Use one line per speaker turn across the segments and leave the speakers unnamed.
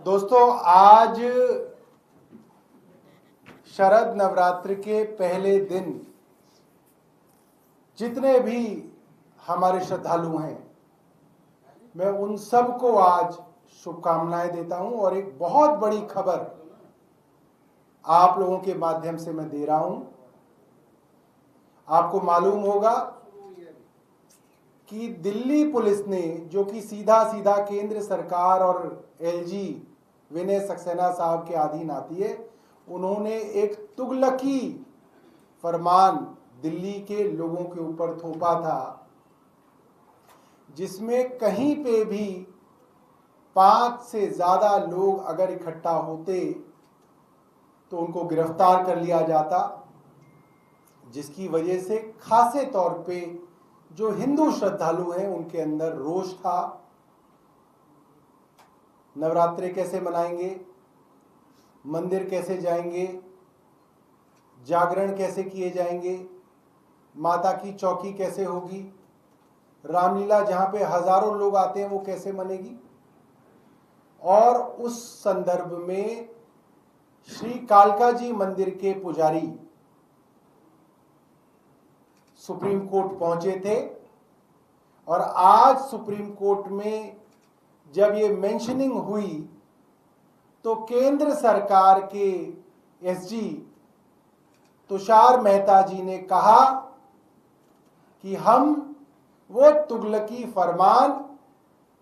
दोस्तों, आज शरद नवरात्र के पहले दिन जितने भी हमारे श्रद्धालु हैं, मैं उन सब को आज शुभकामनाएं देता हूं और एक बहुत बड़ी खबर आप लोगों के माध्यम से मैं दे रहा हूं। आपको मालूम होगा कि दिल्ली पुलिस ने, जो कि सीधा सीधा केंद्र सरकार और एलजी विनय सक्सेना साहब के अधीन आती है, उन्होंने एक तुगलकी फरमान दिल्ली के लोगों के ऊपर थोपा था, जिसमें कहीं पे भी 5 से ज्यादा लोग अगर इकट्ठा होते तो उनको गिरफ्तार कर लिया जाता, जिसकी वजह से खासे तौर पे जो हिंदू श्रद्धालु हैं उनके अंदर रोष था। नवरात्रे कैसे मनाएंगे, मंदिर कैसे जाएंगे, जागरण कैसे किए जाएंगे, माता की चौकी कैसे होगी, रामलीला जहां पे हजारों लोग आते हैं वो कैसे मनेगी। और उस संदर्भ में श्री कालका जी मंदिर के पुजारी सुप्रीम कोर्ट पहुंचे थे और आज सुप्रीम कोर्ट में जब ये मेंशनिंग हुई तो केंद्र सरकार के एसजी तुषार मेहता जी ने कहा कि हम वो तुगलकी फरमान,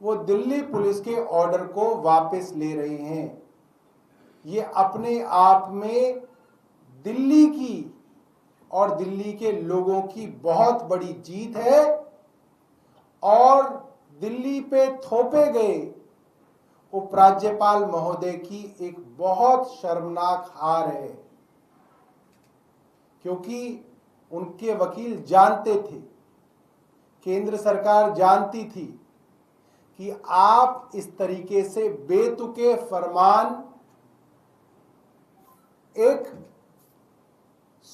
वो दिल्ली पुलिस के ऑर्डर को वापस ले रहे हैं। ये अपने आप में दिल्ली की और दिल्ली के लोगों की बहुत बड़ी जीत है और दिल्ली पे थोपे गए उपराज्यपाल महोदय की एक बहुत शर्मनाक हार है, क्योंकि उनके वकील जानते थे, केंद्र सरकार जानती थी कि आप इस तरीके से बेतुके फरमान एक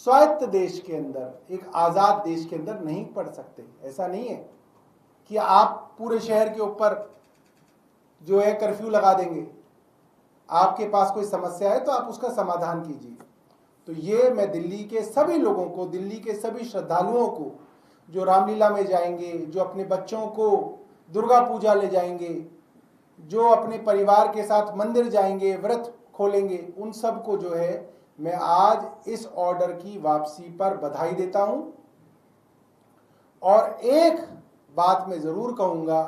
स्वायत्त देश के अंदर, एक आजाद देश के अंदर नहीं पढ़ सकते। ऐसा नहीं है कि आप पूरे शहर के ऊपर जो है कर्फ्यू लगा देंगे। आपके पास कोई समस्या है तो आप उसका समाधान कीजिए। तो ये मैं दिल्ली के सभी लोगों को, दिल्ली के सभी श्रद्धालुओं को जो रामलीला में जाएंगे, जो अपने बच्चों को दुर्गा पूजा ले जाएंगे, जो अपने परिवार के साथ मंदिर जाएंगे, व्रत खोलेंगे, उन सब को जो है मैं आज इस ऑर्डर की वापसी पर बधाई देता हूं। और एक बात मैं जरूर कहूंगा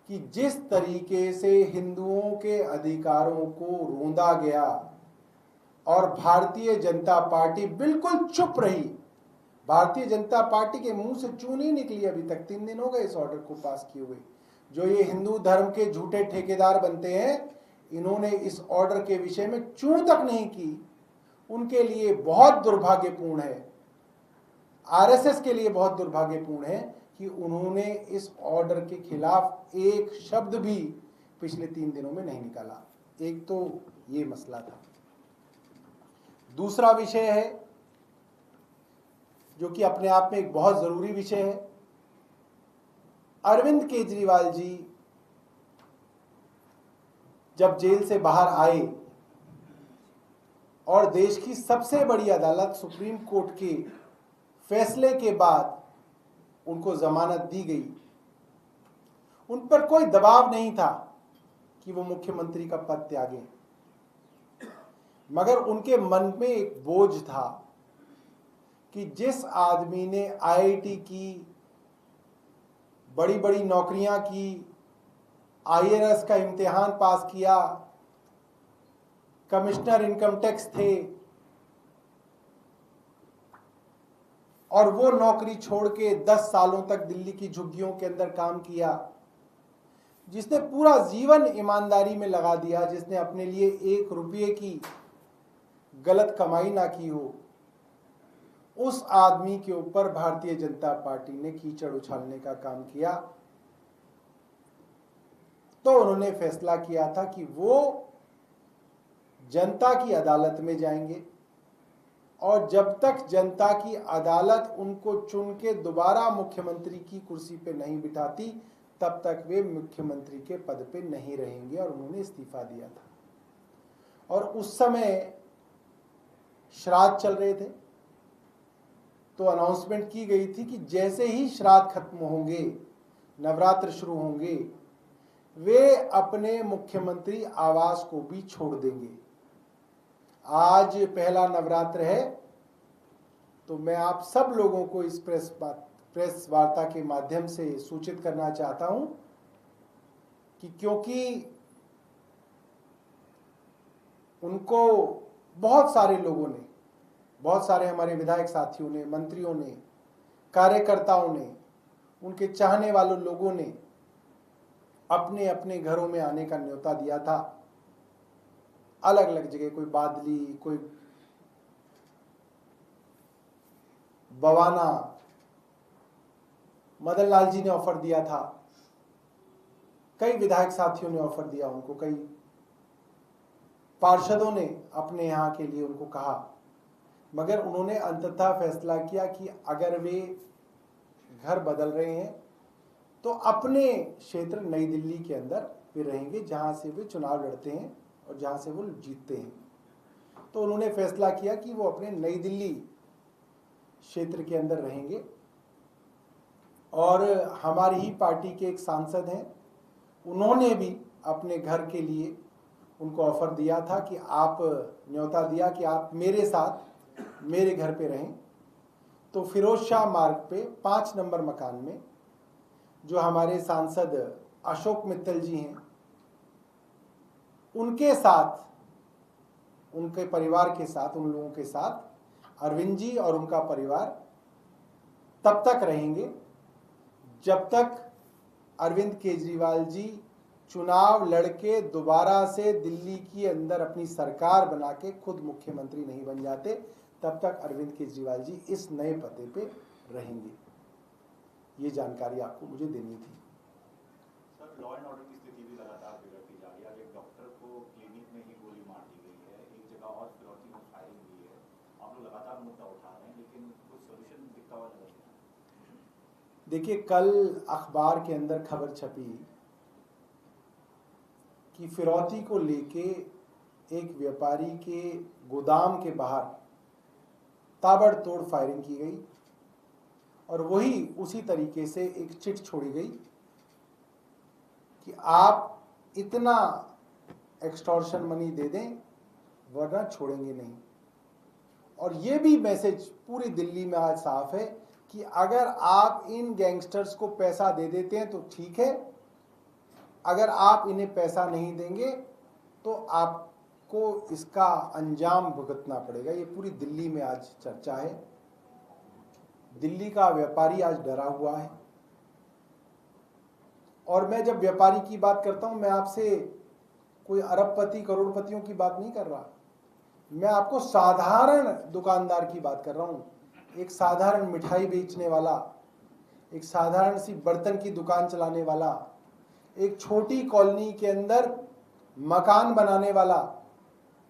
कि जिस तरीके से हिंदुओं के अधिकारों को रोंदा गया और भारतीय जनता पार्टी बिल्कुल चुप रही, भारतीय जनता पार्टी के मुंह से चूं नहीं निकली अभी तक, 3 दिन हो गए इस ऑर्डर को पास किए हुए। जो ये हिंदू धर्म के झूठे ठेकेदार बनते हैं, इन्होंने इस ऑर्डर के विषय में चूं तक नहीं की। उनके लिए बहुत दुर्भाग्यपूर्ण है, आरएसएस के लिए बहुत दुर्भाग्यपूर्ण है कि उन्होंने इस ऑर्डर के खिलाफ एक शब्द भी पिछले 3 दिनों में नहीं निकाला। एक तो ये मसला था। दूसरा विषय है जो कि अपने आप में एक बहुत जरूरी विषय है। अरविंद केजरीवाल जी जब जेल से बाहर आए और देश की सबसे बड़ी अदालत सुप्रीम कोर्ट के फैसले के बाद उनको जमानत दी गई, उन पर कोई दबाव नहीं था कि वो मुख्यमंत्री का पद त्यागें, मगर उनके मन में एक बोझ था कि जिस आदमी ने आईआईटी की, बड़ी बड़ी नौकरियां की, आईएएस का इम्तिहान पास किया, कमिश्नर इनकम टैक्स थे, और वो नौकरी छोड़ के 10 सालों तक दिल्ली की झुग्गियों के अंदर काम किया, जिसने पूरा जीवन ईमानदारी में लगा दिया, जिसने अपने लिए 1 रुपये की गलत कमाई ना की हो, उस आदमी के ऊपर भारतीय जनता पार्टी ने कीचड़ उछालने का काम किया। तो उन्होंने फैसला किया था कि वो जनता की अदालत में जाएंगे और जब तक जनता की अदालत उनको चुन के दोबारा मुख्यमंत्री की कुर्सी पे नहीं बिठाती, तब तक वे मुख्यमंत्री के पद पे नहीं रहेंगे, और उन्होंने इस्तीफा दिया था। और उस समय श्राद्ध चल रहे थे, तो अनाउंसमेंट की गई थी कि जैसे ही श्राद्ध खत्म होंगे, नवरात्र शुरू होंगे, वे अपने मुख्यमंत्री आवास को भी छोड़ देंगे। आज पहला नवरात्र है, तो मैं आप सब लोगों को इस प्रेस वार्ता के माध्यम से सूचित करना चाहता हूं कि क्योंकि उनको बहुत सारे लोगों ने, बहुत सारे हमारे विधायक साथियों ने, मंत्रियों ने, कार्यकर्ताओं ने, उनके चाहने वालों लोगों ने अपने अपने घरों में आने का न्योता दिया था। अलग अलग जगह, कोई बादली, कोई बवाना, मदन लाल जी ने ऑफर दिया था, कई विधायक साथियों ने ऑफर दिया उनको, कई पार्षदों ने अपने यहां के लिए उनको कहा, मगर उन्होंने अंततः फैसला किया कि अगर वे घर बदल रहे हैं तो अपने क्षेत्र नई दिल्ली के अंदर वे रहेंगे, जहां से वे चुनाव लड़ते हैं और जहां से वो जीतते हैं। तो उन्होंने फैसला किया कि वो अपने नई दिल्ली क्षेत्र के अंदर रहेंगे। और हमारी ही पार्टी के एक सांसद हैं, उन्होंने भी अपने घर के लिए उनको ऑफर दिया था कि आप, न्योता दिया कि आप मेरे साथ मेरे घर पे रहें। तो फिरोज शाह मार्ग पे 5 नंबर मकान में जो हमारे सांसद अशोक मित्तल जी हैं, उनके साथ, उनके परिवार के साथ, उन लोगों के साथ अरविंद जी और उनका परिवार तब तक रहेंगे जब तक अरविंद केजरीवाल जी चुनाव लड़के दोबारा से दिल्ली के अंदर अपनी सरकार बना के खुद मुख्यमंत्री नहीं बन जाते, तब तक अरविंद केजरीवाल जी इस नए पते पे रहेंगे। ये जानकारी आपको मुझे देनी थी।
सर, लॉ एंड ऑर्डर की स्थिति भी लगातार बिगड़ती जा रही है। एक डॉक्टर को क्लिनिक में ही गोली मार दी गई है, एक जगह और फिरौती में फायरिंग हुई है। आप लोग लगातार मुद्दा उठा रहे हैं, लेकिन कुछ सोल्यूशन दिखता हुआ नजर नहीं आ रहा।
देखिए, कल अखबार के अंदर खबर छपी कि फिरौती को लेके एक व्यापारी के गोदाम के बाहर ताबड़तोड़ फायरिंग की गई, और वही उसी तरीके से एक चिट छोड़ी गई कि आप इतना एक्सटॉर्शन मनी दे दें वरना छोड़ेंगे नहीं। और ये भी मैसेज पूरी दिल्ली में आज साफ है कि अगर आप इन गैंगस्टर्स को पैसा दे देते हैं तो ठीक है, अगर आप इन्हें पैसा नहीं देंगे तो आपको इसका अंजाम भुगतना पड़ेगा। ये पूरी दिल्ली में आज चर्चा है। दिल्ली का व्यापारी आज डरा हुआ है। और मैं जब व्यापारी की बात करता हूं, मैं आपसे कोई अरबपति करोड़पतियों की बात नहीं कर रहा, मैं आपको साधारण दुकानदार की बात कर रहा हूं। एक साधारण मिठाई बेचने वाला, एक साधारण सी बर्तन की दुकान चलाने वाला, एक छोटी कॉलोनी के अंदर मकान बनाने वाला,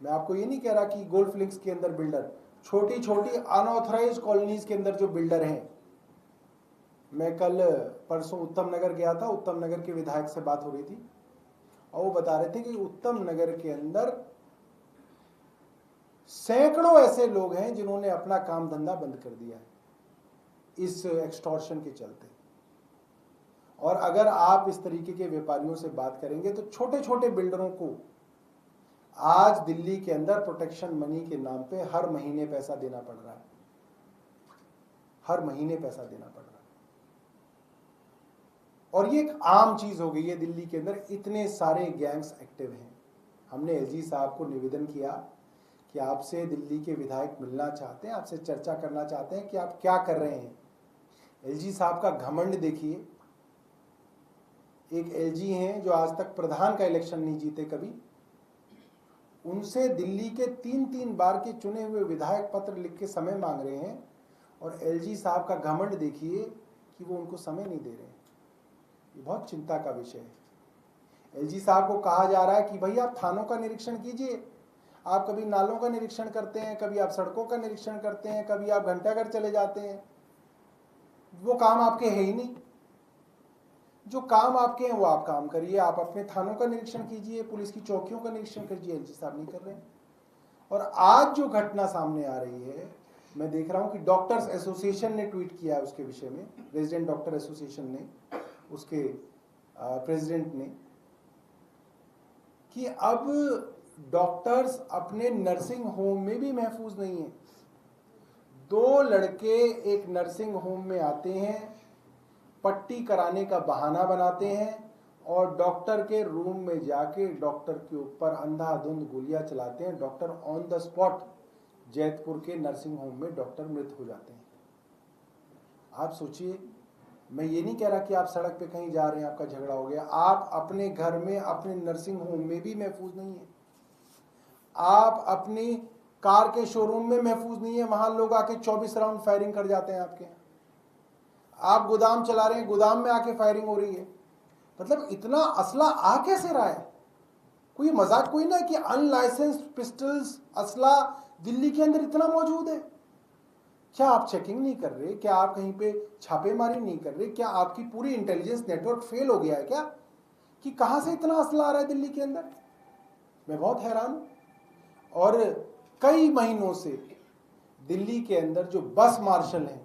मैं आपको ये नहीं कह रहा कि गोल्फ लिंक्स के अंदर बिल्डर, छोटी छोटी अनऑथराइज्ड कॉलोनीज के अंदर जो बिल्डर हैं। मैं कल परसों उत्तम नगर गया था, उत्तम नगर के विधायक से बात हो रही थी और वो बता रहे थे कि उत्तम नगर के अंदर सैकड़ों ऐसे लोग हैं जिन्होंने अपना काम धंधा बंद कर दिया है इस एक्सटॉर्शन के चलते। और अगर आप इस तरीके के व्यापारियों से बात करेंगे तो छोटे छोटे बिल्डरों को आज दिल्ली के अंदर प्रोटेक्शन मनी के नाम पे हर महीने पैसा देना पड़ रहा है, हर महीने पैसा देना पड़ रहा है। और ये एक आम चीज हो गई है दिल्ली के अंदर, इतने सारे गैंग्स एक्टिव हैं। हमने एलजी साहब को निवेदन किया कि आपसे दिल्ली के विधायक मिलना चाहते हैं, आपसे चर्चा करना चाहते हैं कि आप क्या कर रहे हैं। एलजी साहब का घमंड देखिए। एक एलजी हैं जो आज तक प्रधान का इलेक्शन नहीं जीते कभी, उनसे दिल्ली के 3-3 बार के चुने हुए विधायक पत्र लिख के समय मांग रहे हैं, और एलजी साहब का घमंड देखिए कि वो उनको समय नहीं दे रहे हैं। ये बहुत चिंता का विषय है। एलजी साहब को कहा जा रहा है कि भाई आप थानों का निरीक्षण कीजिए, आप कभी नालों का निरीक्षण करते हैं, कभी आप सड़कों का निरीक्षण करते हैं, कभी आप घंटाघर चले जाते हैं, वो काम आपके है ही नहीं। जो काम आपके हैं वो आप काम करिए, आप अपने थानों का निरीक्षण कीजिए, पुलिस की चौकियों का निरीक्षण कीजिए, एलजी साहब नहीं कर रहे हैं। और आज जो घटना सामने आ रही है, मैं देख रहा हूं कि डॉक्टर्स एसोसिएशन ने ट्वीट किया है उसके विषय में, रेजिडेंट डॉक्टर एसोसिएशन ने, उसके प्रेसिडेंट ने, कि अब डॉक्टर्स अपने नर्सिंग होम में भी महफूज नहीं है। 2 लड़के एक नर्सिंग होम में आते हैं, पट्टी कराने का बहाना बनाते हैं और डॉक्टर के रूम में जाके डॉक्टर के ऊपर अंधाधुंध गोलियां चलाते हैं। Doctor on the spot Jaitpur के नर्सिंग होम में डॉक्टर मृत हो जाते हैं। आप सोचिए, मैं ये नहीं कह रहा कि आप सड़क पे कहीं जा रहे हैं, आपका झगड़ा हो गया, आप अपने घर में, अपने नर्सिंग होम में भी महफूज नहीं है। आप अपनी कार के शोरूम में महफूज नहीं है, वहां लोग आके 24 राउंड फायरिंग कर जाते हैं आपके यहाँ। आप गोदाम चला रहे हैं, गोदाम में आके फायरिंग हो रही है। मतलब इतना असला आ कैसे रहा है? कोई मजाक कोई ना कि अनलाइसेंस्ड पिस्टल्स, असला दिल्ली के अंदर इतना मौजूद है। क्या आप चेकिंग नहीं कर रहे? क्या आप कहीं पे छापेमारी नहीं कर रहे? क्या आपकी पूरी इंटेलिजेंस नेटवर्क फेल हो गया है क्या, कि कहां से इतना असला आ रहा है दिल्ली के अंदर? मैं बहुत हैरान हूं। और कई महीनों से दिल्ली के अंदर जो बस मार्शल हैं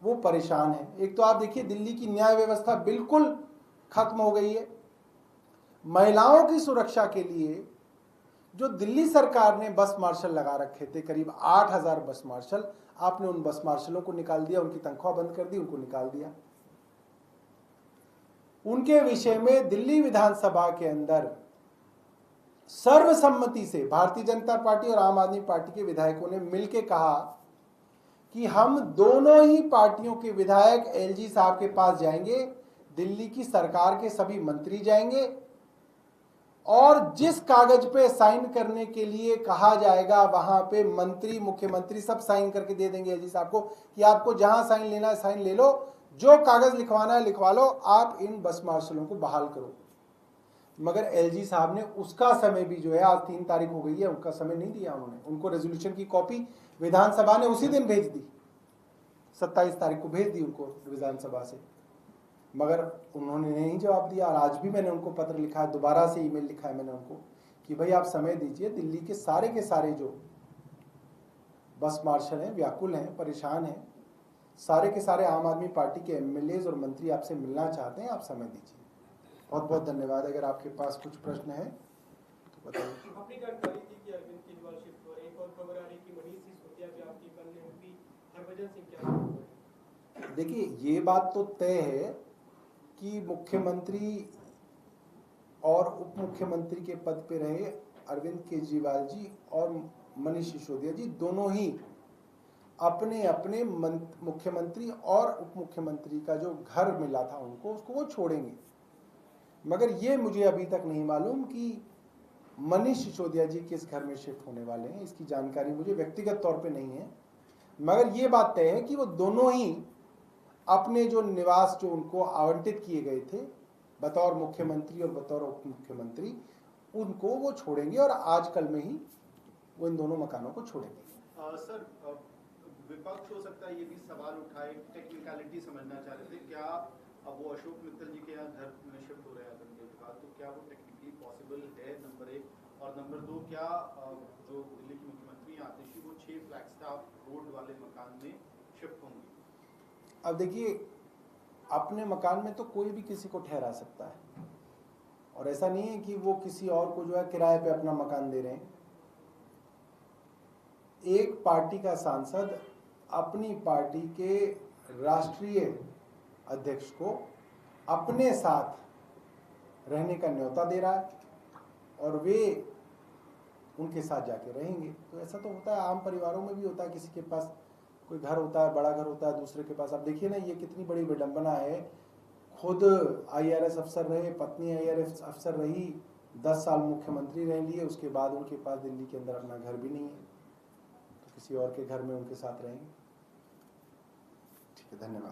वो परेशान हैं। एक तो आप देखिए, दिल्ली की न्याय व्यवस्था बिल्कुल खत्म हो गई है। महिलाओं की सुरक्षा के लिए जो दिल्ली सरकार ने बस मार्शल लगा रखे थे, करीब 8000 बस मार्शल, आपने उन बस मार्शलों को निकाल दिया, उनकी तनख्वाह बंद कर दी, उनको निकाल दिया। उनके विषय में दिल्ली विधानसभा के अंदर सर्वसम्मति से भारतीय जनता पार्टी और आम आदमी पार्टी के विधायकों ने मिलकर कहा कि हम दोनों ही पार्टियों के विधायक एलजी साहब के पास जाएंगे, दिल्ली की सरकार के सभी मंत्री जाएंगे और जिस कागज पे साइन करने के लिए कहा जाएगा वहां पे मंत्री, मुख्यमंत्री सब साइन करके दे देंगे एलजी साहब को कि आपको जहां साइन लेना है साइन ले लो, जो कागज लिखवाना है लिखवा लो, आप इन बस मार्शलों को बहाल करो। मगर एलजी साहब ने उसका समय भी जो है, आज 3 तारीख हो गई है, उनका समय नहीं दिया उन्होंने। उनको रेजोल्यूशन की कॉपी विधानसभा ने उसी दिन भेज दी, 27 तारीख को भेज दी उनको विधानसभा से, मगर उन्होंने नहीं जवाब दिया। और आज भी मैंने उनको पत्र लिखा है, दोबारा से ईमेल लिखा है मैंने उनको कि भाई आप समय दीजिए। दिल्ली के सारे जो बस मार्शल हैं व्याकुल हैं, परेशान हैं, सारे के सारे आम आदमी पार्टी के एमएलए और मंत्री आपसे मिलना चाहते हैं, आप समय दीजिए। बहुत बहुत धन्यवाद। अगर आपके पास कुछ प्रश्न है तो बताइए।
अपनी जानकारी थी कि अरविंद केजरीवाल शिफ्ट हो रहे हैं, एक और खबर आ रही कि मनीष सिसोदिया भी आपकी बनने होगी, हरभजन सिंह क्या?
देखिए, ये बात तो तय है कि मुख्यमंत्री और उप मुख्यमंत्री के पद पे रहे अरविंद केजरीवाल जी और मनीष सिसोदिया जी दोनों ही अपने अपने मुख्यमंत्री और उप मुख्यमंत्री का जो घर मिला था उनको, उसको वो छोड़ेंगे। मगर ये मुझे अभी तक नहीं मालूम कि मनीष सिसोदिया जी किस घर में शिफ्ट होने वाले हैं, इसकी जानकारी मुझे व्यक्तिगत तौर पे नहीं है। मगर ये बात तय है कि वो दोनों ही अपने जो निवास जो उनको आवंटित किए गए थे बतौर मुख्यमंत्री और बतौर उप मुख्यमंत्री, उनको वो छोड़ेंगे और आजकल में ही वो इन दोनों मकानों को छोड़ेंगे।
सर, विपक्ष हो सकता है ये भी सवाल उठाए, टेक्निकलिटी समझना चाह रहे थे, क्या अब वो अशोक मित्तल जी के यहाँ घर में शिफ्ट हो रहे हैं के बाद, तो क्या वो टेक्निकली पॉसिबल है, नंबर 1। और नंबर 2, क्या जो दिल्ली के मुख्यमंत्री आतिशी वो 6 फ्लैगस्टाफ रोड वाले मकान में शिफ्ट होंगे?
अब देखिए, अपने मकान में तो कोई भी किसी को ठहरा सकता है, और ऐसा नहीं है कि वो किसी और को जो है किराए पे अपना मकान दे रहे हैं। एक पार्टी का सांसद अपनी पार्टी के राष्ट्रीय अध्यक्ष को अपने साथ रहने का न्योता दे रहा है और वे उनके साथ जाके रहेंगे। तो ऐसा तो होता है, आम परिवारों में भी होता है, किसी के पास कोई घर होता है, बड़ा घर होता है, दूसरे के पास। अब देखिए ना, ये कितनी बड़ी विडंबना है, खुद आईआरएस अफसर रहे, पत्नी आईआरएस अफसर रही, 10 साल मुख्यमंत्री रह लिए, उसके बाद उनके पास दिल्ली के अंदर अपना घर भी नहीं है, तो किसी और के घर में उनके साथ रहेंगे। ठीक है, धन्यवाद।